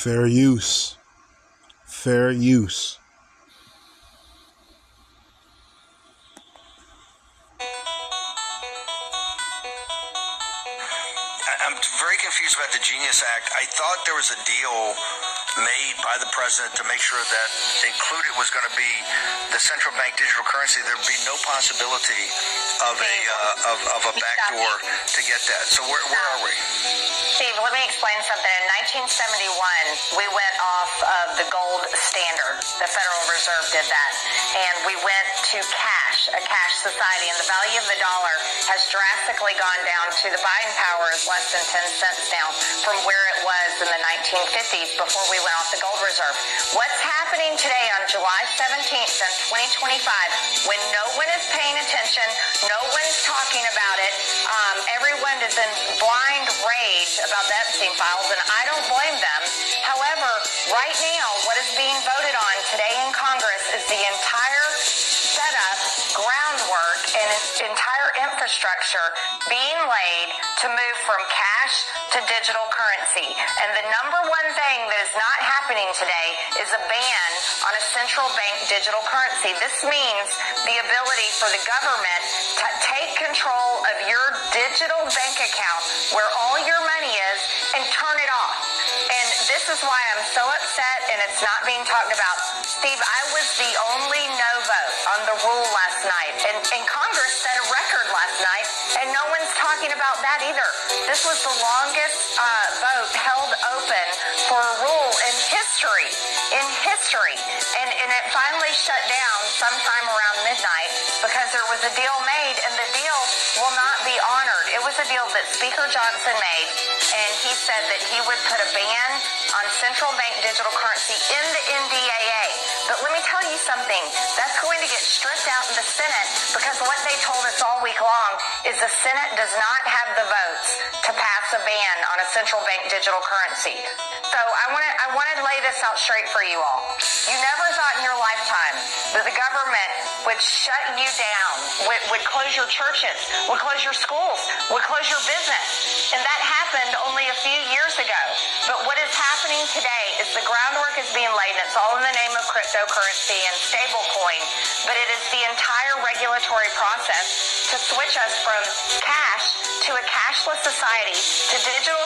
Fair use. Fair use. I'm very confused about the Genius Act. I thought there was a deal made by the president to make sure that included was going to be the central bank digital currency. There'd be no possibility of a backdoor to get that. So where are we? Steve, let me explain something. In 1971, we went off of the gold standard. The Federal Reserve did that. And we went to cash, a cash society. And the value of the dollar has drastically gone down to the buying power is less than 10 cents now from where it was in the 1950s before we went off the gold reserve. What's happening today on July 17th and 2025 when no one is paying attention, no one's talking about it, everyone is in blind rage about the Epstein files, and I don't blame them. However, right now, what is being voted on today in Congress is the entire setup, groundwork, and entire infrastructure being laid to move from cash to digital currency. And the number one thing that is not happening today is a ban on a central bank digital currency. This means the ability for the government to take control of your digital bank account where all your money is and turn it off. And this is why I'm so upset and it's not being talked about. Steve, I was the only no vote on the rule last night. And Congress set a record last night, and no one's talking about that either. This was the longest vote held open for a rule in history. And it finally shut down sometime around midnight because there was a deal made, and the deal will not be honored. It was a deal that Speaker Johnson made, and he said that he would put a ban on central bank digital currency in the NDAA. But let me tell you something. That's going to get stripped out in the Senate because what they told us all week long is the Senate does not have the votes to pass a ban on a central bank digital currency. So I want to lay this out straight for you all. You never thought in your lifetime that the government would shut you down, would close your churches, would close your schools, would close your business. And that happened only a few years ago. But what is happening today is the groundwork is being laid, and it's all in the name of cryptocurrency and stablecoin, but it is the entire regulatory process to switch us from cash to a cashless society to digital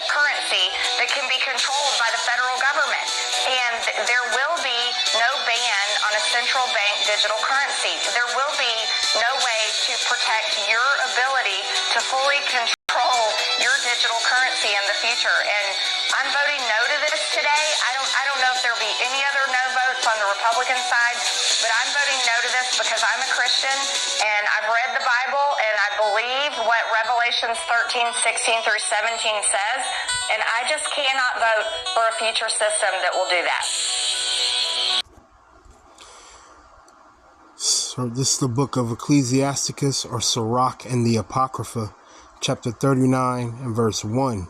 currency that can be controlled by the federal government. And there will be no ban on a central bank digital currency. There will be no way to protect your ability to fully control your digital currency in the future. And I'm voting no to this today. I don't know if there'll be any other no votes on the Republican side, but I'm voting no to this because I'm a Christian and I've read the Bible and I believe what Revelations 13:16 through 17 says, and I just cannot vote for a future system that will do that. So this is the book of Ecclesiasticus, or Sirach and the Apocrypha, chapter 39 and verse 1.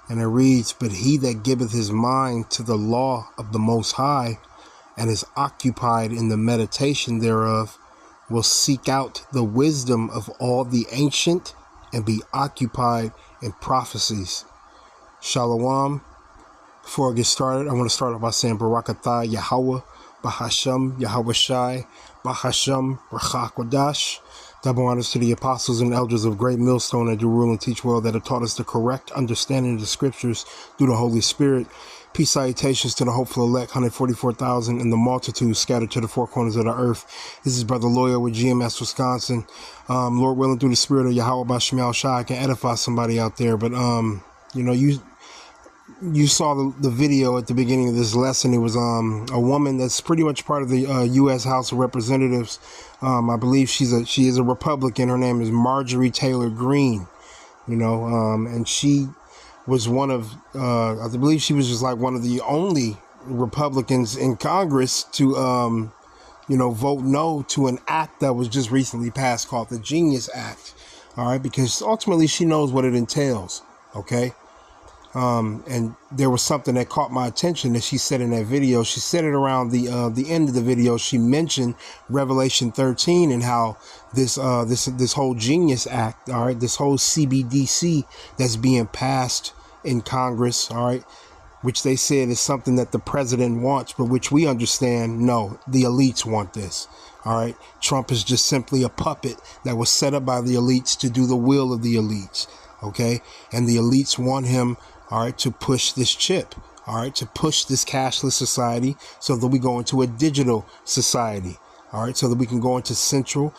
And it reads, "But he that giveth his mind to the law of the Most High, and is occupied in the meditation thereof, will seek out the wisdom of all the ancient, and be occupied in prophecies." Shalom. Before I get started, I want to start off by saying Barak Atah Yahweh, Bahasham Yahweh Shai, Bahasham Rachakwadash. Double honors to the apostles and elders of Great Millstone that do rule and teach well, that have taught us the correct understanding of the scriptures through the Holy Spirit. Peace salutations to the hopeful elect, 144,000, and the multitude scattered to the four corners of the earth. This is Brother Loyal with GMS Wisconsin. Lord willing, through the spirit of Yahweh Bashmiel Shai, I can edify somebody out there. But you saw the video at the beginning of this lesson. It was a woman that's pretty much part of the U.S. House of Representatives. I believe she is a Republican. Her name is Marjorie Taylor Greene. And she was one of I believe she was just like one of the only Republicans in Congress to vote no to an act that was just recently passed called the Genius Act. All right, because ultimately she knows what it entails. Okay. And there was something that caught my attention that she said in that video. She said it around the end of the video. She mentioned Revelation 13 and how this whole Genius Act, all right, this whole CBDC that's being passed in Congress, all right, which they said is something that the president wants, but which we understand, no, the elites want this. All right. Trump is just simply a puppet that was set up by the elites to do the will of the elites. OK, and the elites want him, all right, to push this chip, all right, to push this cashless society so that we go into a digital society. All right. So that we can go into central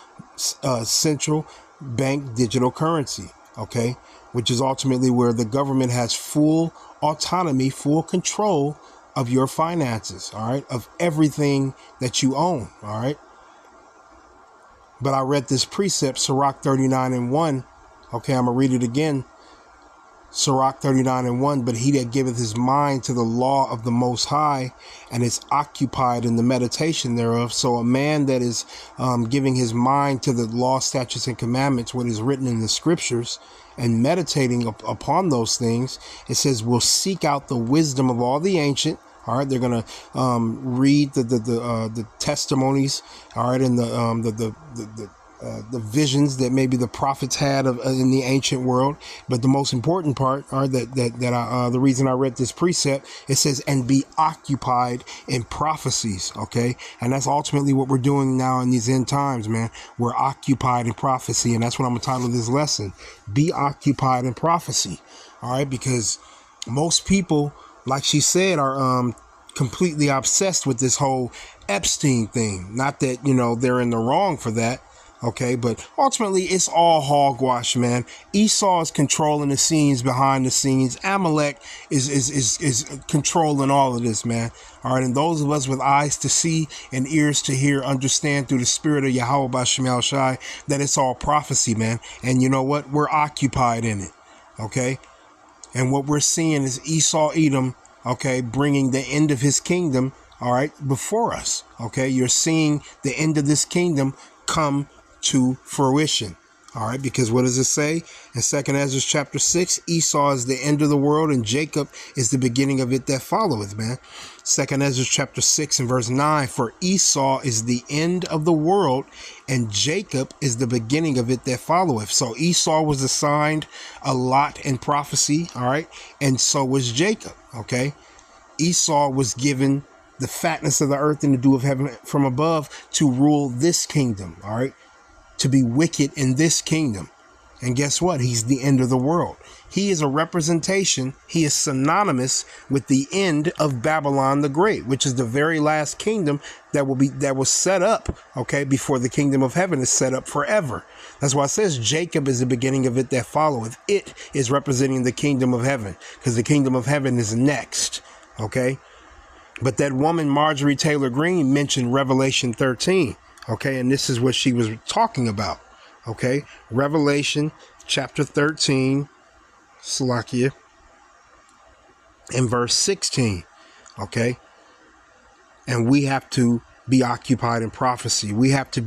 bank digital currency. OK, which is ultimately where the government has full autonomy, full control of your finances. All right. Of everything that you own. All right. But I read this precept, Sirach 39:1. Okay, I'm going to read it again. Sirach 39:1. But he that giveth his mind to the law of the Most High and is occupied in the meditation thereof. So a man that is giving his mind to the law, statutes, and commandments, what is written in the scriptures, and meditating upon those things, it says, will seek out the wisdom of all the ancient. All right, they're gonna read the testimonies. All right, and the visions that maybe the prophets had in the ancient world. But the most important part, all right, the reason I read this precept, it says, and be occupied in prophecies. Okay, and that's ultimately what we're doing now in these end times, man. We're occupied in prophecy, and that's what I'm gonna title this lesson: Be occupied in prophecy. All right, because most people, like she said, are completely obsessed with this whole Epstein thing. Not that, they're in the wrong for that. Okay, but ultimately it's all hogwash, man. Esau is controlling the scenes behind the scenes. Amalek is controlling all of this, man. All right, and those of us with eyes to see and ears to hear understand through the spirit of Yahweh B'Shem Yahushai that it's all prophecy, man. And you know what? We're occupied in it. Okay. And what we're seeing is Esau Edom, okay, bringing the end of his kingdom, all right, before us. Okay, you're seeing the end of this kingdom come to fruition. All right, because what does it say in 2nd Ezra chapter 6? Esau is the end of the world and Jacob is the beginning of it that followeth, man. 2nd Ezra chapter 6 and verse 9, for Esau is the end of the world and Jacob is the beginning of it that followeth. So Esau was assigned a lot in prophecy, all right, and so was Jacob, okay? Esau was given the fatness of the earth and the dew of heaven from above to rule this kingdom, all right? To be wicked in this kingdom. And guess what? He's the end of the world. He is a representation. He is synonymous with the end of Babylon the Great, which is the very last kingdom that was set up, okay, before the kingdom of heaven is set up forever. That's why it says Jacob is the beginning of it that followeth. It is representing the kingdom of heaven, because the kingdom of heaven is next, okay? But that woman, Marjorie Taylor Greene, mentioned Revelation 13. Okay, and this is what she was talking about. Okay, Revelation chapter 13, Salakia, and verse 16. Okay, and we have to be occupied in prophecy. We have to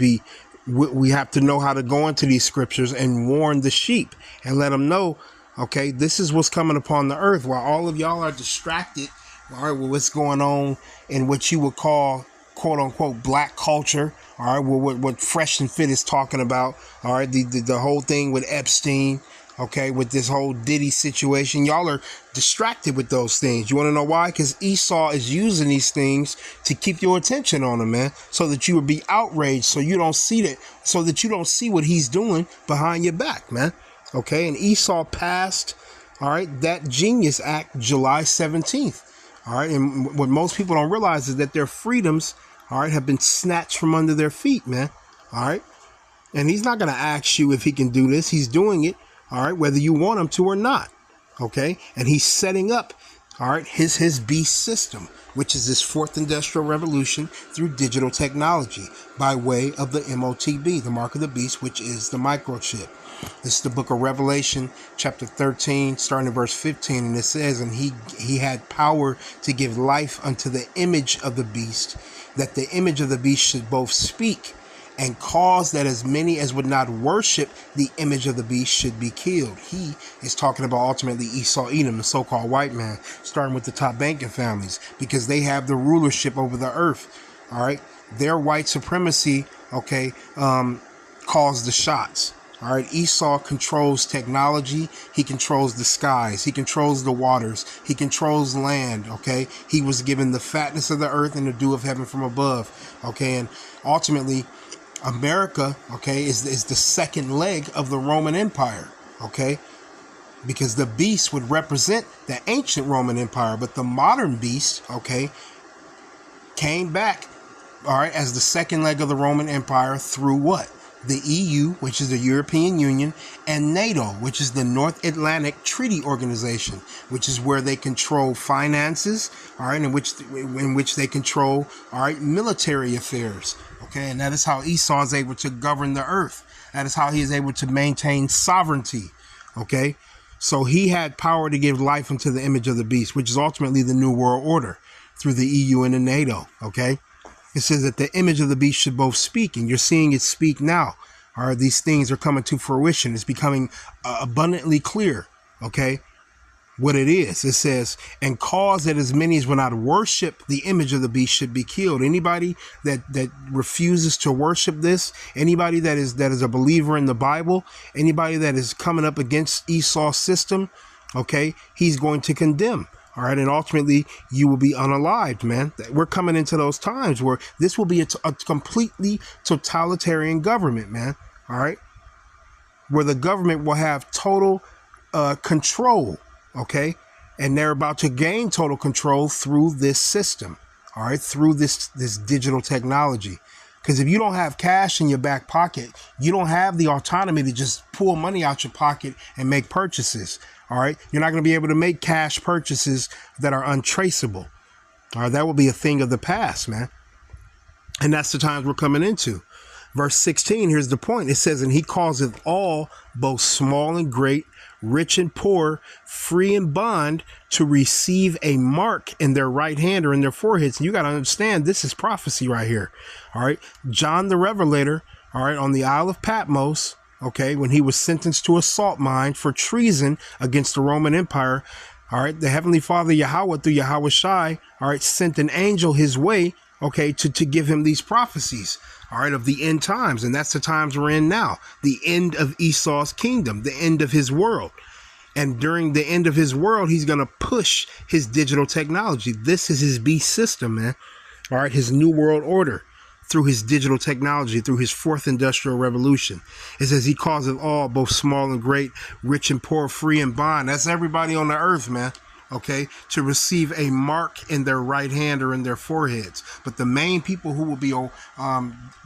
know how to go into these scriptures and warn the sheep and let them know, okay, this is what's coming upon the earth, while all of y'all are distracted, all right, with what's going on in what you would call, quote unquote, black culture. All right, well, what Fresh and Fit is talking about, all right, the whole thing with Epstein, okay, with this whole Diddy situation. Y'all are distracted with those things. You want to know why? Because Esau is using these things to keep your attention on him, man, so that you would be outraged, so you don't see that, so that you don't see what he's doing behind your back, man. Okay, and Esau passed, all right, that Genius Act July 17th. All right, and what most people don't realize is that their freedoms, all right, have been snatched from under their feet, man. All right. And he's not going to ask you if he can do this. He's doing it, all right, whether you want him to or not. Okay. And he's setting up, all right, his beast system, which is this fourth industrial revolution through digital technology by way of the MOTB, the mark of the beast, which is the microchip. This is the book of Revelation, chapter 13, starting in verse 15. And it says, and he had power to give life unto the image of the beast, that the image of the beast should both speak and cause that as many as would not worship the image of the beast should be killed. He is talking about ultimately Esau Edom, the so-called white man, starting with the top banking families, because they have the rulership over the earth. All right. Their white supremacy, okay, calls the shots. All right, Esau controls technology. He controls the skies. He controls the waters. He controls land. Okay, he was given the fatness of the earth and the dew of heaven from above. Okay, and ultimately, America, okay, is the second leg of the Roman Empire. Okay, because the beast would represent the ancient Roman Empire, but the modern beast, okay, came back, all right, as the second leg of the Roman Empire through what? The EU, which is the European Union, and NATO, which is the North Atlantic Treaty Organization, which is where they control finances, all right, in which they control, all right, military affairs, okay, and that is how Esau is able to govern the earth. That is how he is able to maintain sovereignty, okay. So he had power to give life unto the image of the beast, which is ultimately the New World Order through the EU and the NATO, okay. It says that the image of the beast should both speak, and you're seeing it speak now. All right, these things are coming to fruition. It's becoming abundantly clear, okay, what it is. It says, and cause that as many as will not worship the image of the beast should be killed. Anybody that refuses to worship this, anybody that is a believer in the Bible, anybody that is coming up against Esau's system, okay, he's going to condemn. All right, and ultimately you will be unalived, man. We're coming into those times where this will be a completely totalitarian government, man. All right, where the government will have total control, okay, and they're about to gain total control through this system. All right, through this digital technology. Because if you don't have cash in your back pocket, you don't have the autonomy to just pull money out your pocket and make purchases. All right. You're not going to be able to make cash purchases that are untraceable. All right. That will be a thing of the past, man. And that's the times we're coming into. Verse 16, here's the point. It says, and he causeth all, both small and great, rich and poor, free and bond, to receive a mark in their right hand or in their foreheads. And you got to understand, this is prophecy right here. All right. John the Revelator, all right, on the Isle of Patmos, okay, when he was sentenced to a salt mine for treason against the Roman Empire, all right, the Heavenly Father Yahweh through Yahweh Shai, all right, sent an angel his way, okay, to give him these prophecies, all right, of the end times. And that's the times we're in now, the end of Esau's kingdom, the end of his world. And during the end of his world, he's going to push his digital technology. This is his beast system, man. All right, his new world order. Through his digital technology, through his fourth industrial revolution. It says he causeth all, both small and great, rich and poor, free and bond. That's everybody on the earth, man. Okay, to receive a mark in their right hand or in their foreheads. But the main people who will be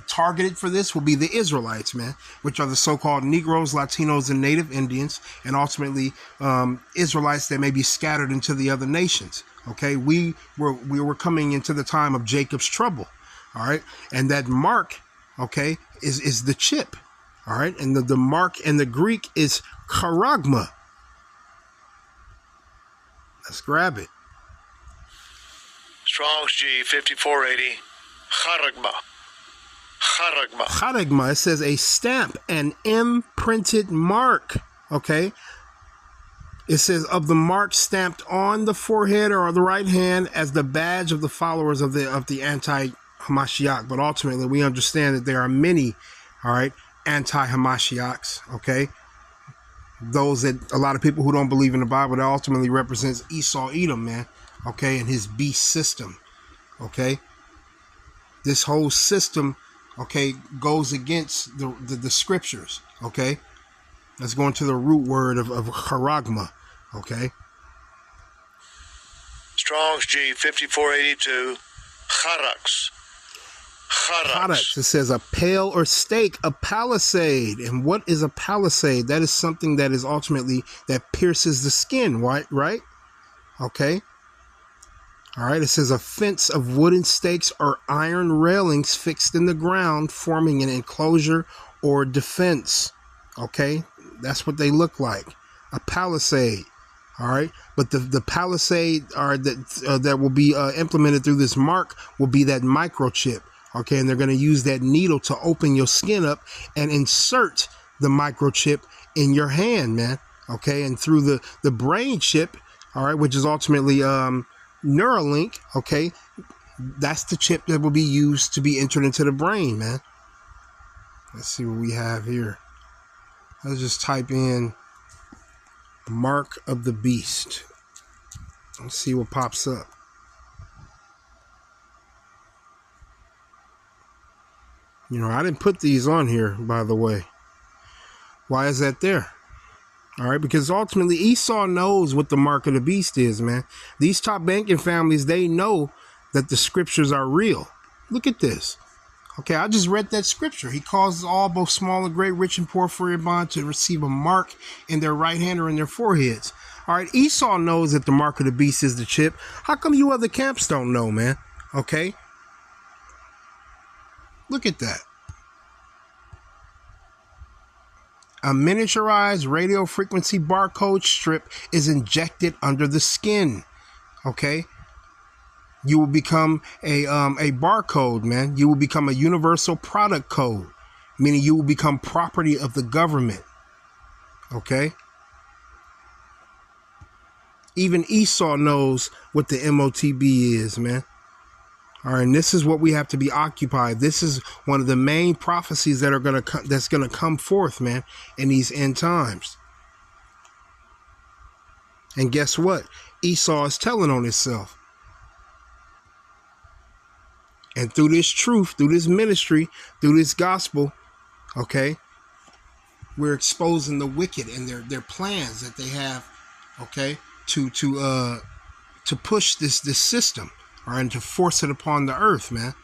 targeted for this will be the Israelites, man, which are the so-called Negroes, Latinos, and Native Indians, and ultimately Israelites that may be scattered into the other nations. Okay, we were coming into the time of Jacob's trouble. All right. And that mark, okay, is the chip. All right. And the mark in the Greek is charagma. Let's grab it. Strong's G 5480. Charagma. Charagma. Charagma. It says a stamp, an imprinted mark. Okay. It says of the mark stamped on the forehead or the right hand as the badge of the followers of the anti-Hamashiach. But ultimately, we understand that there are many, all right, anti-Hamashiachs, okay? Those that, a lot of people who don't believe in the Bible, that ultimately represents Esau Edom, man, okay, and his beast system, okay? This whole system, okay, goes against the scriptures, okay? Let's go into the root word of charagma, okay? Strong's G 5482. Charax. Charax. It says a pale or stake, a palisade. And what is a palisade? That is something that is ultimately that pierces the skin, right? Okay. All right. It says a fence of wooden stakes or iron railings fixed in the ground, forming an enclosure or defense. Okay. That's what they look like. A palisade. All right. But the palisade that will be implemented through this mark will be that microchip. Okay. And they're going to use that needle to open your skin up and insert the microchip in your hand, man. Okay. And through the brain chip. All right. Which is ultimately Neuralink. Okay. That's the chip that will be used to be entered into the brain, man. Let's see what we have here. Let's just type in Mark of the Beast. Let's see what pops up. You know, I didn't put these on here, by the way. Why is that there? All right, because ultimately Esau knows what the mark of the beast is, man. These top banking families, they know that the scriptures are real. Look at this. Okay, I just read that scripture. He causes all, both small and great, rich and poor, free and bond, to receive a mark in their right hand or in their foreheads. All right, Esau knows that the mark of the beast is the chip. How come you other camps don't know, man? Okay. Look at that. A miniaturized radio frequency barcode strip is injected under the skin. Okay. You will become a barcode, man. You will become a universal product code, meaning you will become property of the government. Okay. Even Esau knows what the MOTB is, man. All right, and this is what we have to be occupied. This is one of the main prophecies that are that's gonna come forth, man, in these end times. And guess what? Esau is telling on himself. And through this truth, through this ministry, through this gospel, okay, we're exposing the wicked and their plans that they have, okay, to push this system. All right, and to force it upon the earth, man.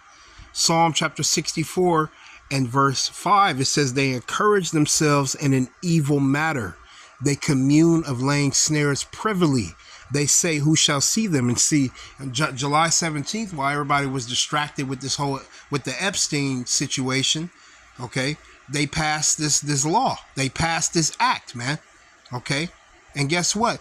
Psalm chapter 64 and verse 5, it says, they encourage themselves in an evil matter. They commune of laying snares privily. They say, who shall see them? And see, July 17th, while everybody was distracted with with the Epstein situation, okay, they passed this law. They passed this act, man. Okay. And guess what?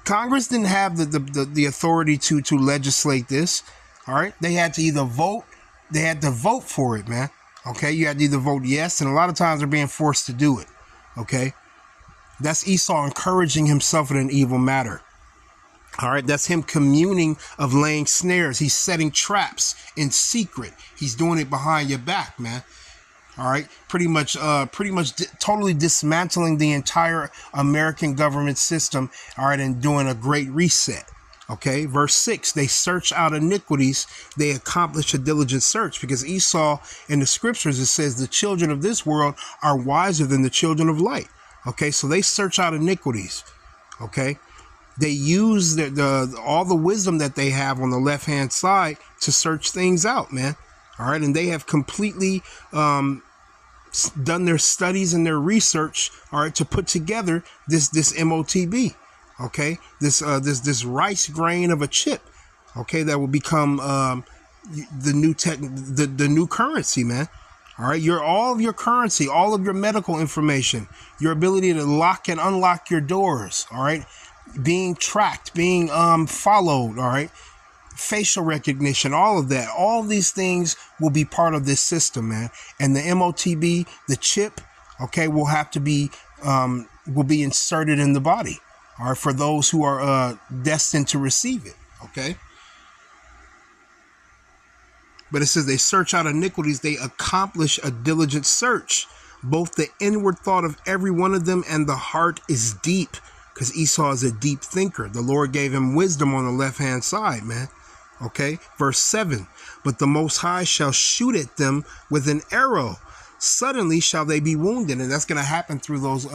Congress didn't have the authority to legislate this. All right. They had to either vote. They had to vote for it, man. Okay. You had to either vote yes. And a lot of times they're being forced to do it. Okay. That's Esau encouraging himself in an evil matter. All right. That's him communing of laying snares. He's setting traps in secret. He's doing it behind your back, man. All right, pretty much totally dismantling the entire American government system. All right, and doing a great reset. Okay, verse 6, they search out iniquities, they accomplish a diligent search, because Esau in the scriptures, it says the children of this world are wiser than the children of light. Okay, so they search out iniquities. Okay, they use all the wisdom that they have on the left hand side to search things out, man. All right. And they have completely done their studies and their research. All right. To put together this MOTB. OK, this rice grain of a chip. OK, that will become the new currency, man. All right. All of your currency, all of your medical information, your ability to lock and unlock your doors. All right. Being tracked, being followed. All right. Facial recognition, all of that, all these things will be part of this system, man. And the MOTB, the chip, okay, will have to be will be inserted in the body, all right, for those who are destined to receive it. Okay. But it says they search out iniquities, they accomplish a diligent search, both the inward thought of every one of them and the heart is deep, because Esau is a deep thinker. The Lord gave him wisdom on the left hand side, man. Okay, verse 7, but the Most High shall shoot at them with an arrow. Suddenly shall they be wounded. And that's going to happen through those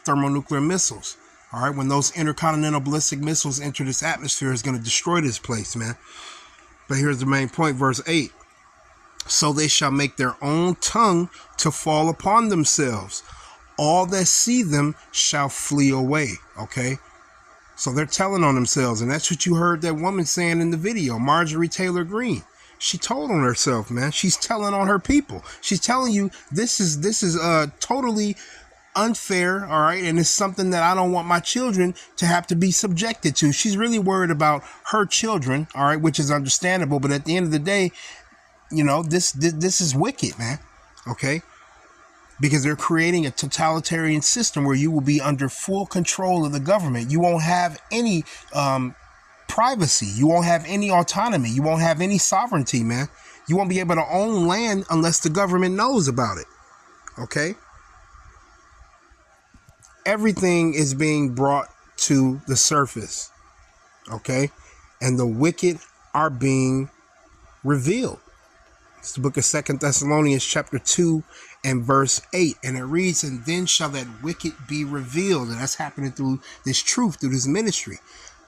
thermonuclear missiles. All right, when those intercontinental ballistic missiles enter this atmosphere, it's going to destroy this place, man. But here's the main point, verse 8. So they shall make their own tongue to fall upon themselves. All that see them shall flee away. Okay. So they're telling on themselves, and that's what you heard that woman saying in the video, Marjorie Taylor Greene. She told on herself, man. She's telling on her people. She's telling you this is totally unfair, all right, and it's something that I don't want my children to have to be subjected to. She's really worried about her children, all right, which is understandable. But at the end of the day, you know, this is wicked, man. Okay. Because they're creating a totalitarian system where you will be under full control of the government. You won't have any privacy. You won't have any autonomy. You won't have any sovereignty, man. You won't be able to own land unless the government knows about it. Okay? everything is being brought to the surface, okay? And the wicked are being revealed. It's the book of 2 Thessalonians chapter 2 and verse 8. And it reads, and then shall that wicked be revealed. And that's happening through this truth, through this ministry,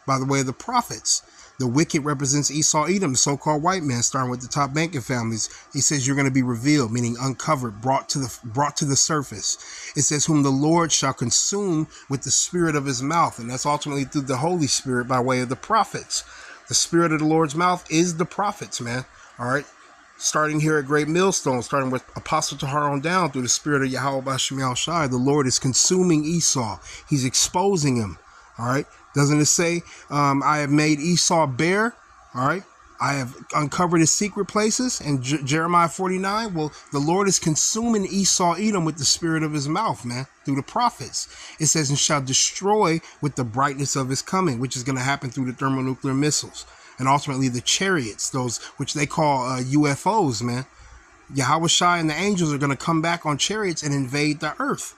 by the way of the prophets. The wicked represents Esau, Edom, the so-called white man, starting with the top banking families. He says you're going to be revealed, meaning uncovered, brought to the surface. It says whom the Lord shall consume with the spirit of his mouth. And that's ultimately through the Holy Spirit by way of the prophets. The spirit of the Lord's mouth is the prophets, man. All right. Starting here at Great Millstone, starting with Apostle Tahar on down through the spirit of Yahweh B'Shem Yahushai, the Lord is consuming Esau. He's exposing him. All right. Doesn't it say, I have made Esau bare? All right. I have uncovered his secret places. And Jeremiah 49, well, the Lord is consuming Esau, Edom with the spirit of his mouth, man, through the prophets. It says, and shall destroy with the brightness of his coming, which is going to happen through the thermonuclear missiles. And ultimately the chariots, those which they call UFOs, man. Yahushua and the angels are going to come back on chariots and invade the earth.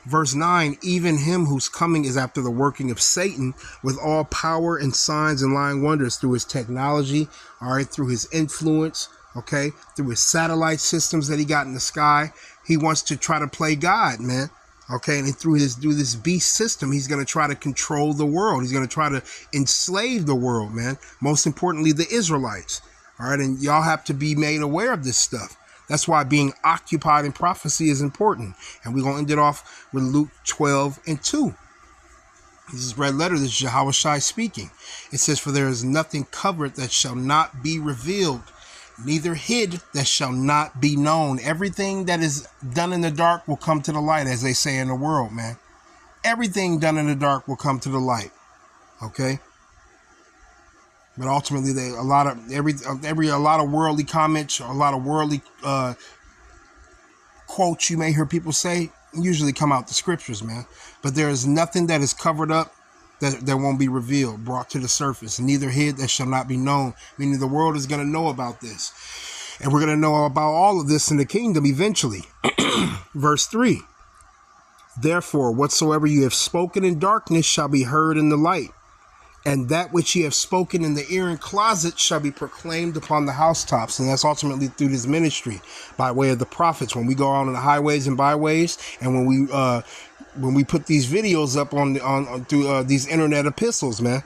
Verse 9, even him whose coming is after the working of Satan with all power and signs and lying wonders through his technology, all right, through his influence, okay, through his satellite systems that he got in the sky. He wants to try to play God, man. Okay, and through this beast system, he's going to try to control the world. He's going to try to enslave the world, man. Most importantly, the Israelites. All right, and y'all have to be made aware of this stuff. That's why being occupied in prophecy is important. And we're going to end it off with Luke 12 and 2. This is red letter. This is Yahushua speaking. It says, for there is nothing covered that shall not be revealed, neither hid that shall not be known. Everything that is done in the dark will come to the light, as they say in the world, man. Everything done in the dark will come to the light. Okay? But ultimately, a lot of worldly comments, a lot of worldly quotes you may hear people say usually come out the scriptures, man. But there is nothing that is covered up that won't be revealed, brought to the surface. Neither hid that shall not be known. Meaning the world is going to know about this. And we're going to know about all of this in the kingdom eventually. Verse 3. Therefore, whatsoever you have spoken in darkness shall be heard in the light. And that which ye have spoken in the ear and closet shall be proclaimed upon the housetops. And that's ultimately through this ministry by way of the prophets. When we go out on the highways and byways, and when we put these videos up on through these internet epistles, man.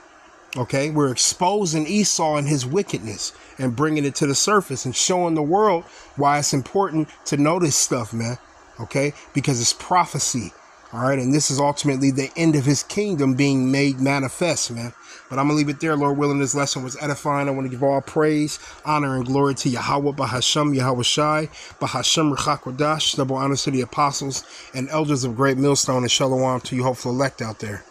Okay, we're exposing Esau and his wickedness and bringing it to the surface and showing the world why it's important to know this stuff, man. Okay, because it's prophecy. All right, and this is ultimately the end of his kingdom being made manifest, man. But I'm going to leave it there. Lord willing, this lesson was edifying. I want to give all praise, honor, and glory to Yahweh, B'Hashem, Yahushai, B'Hashem, R'chakodash, double honors to the apostles and elders of Great Millstone, and shalom to you hopeful elect out there.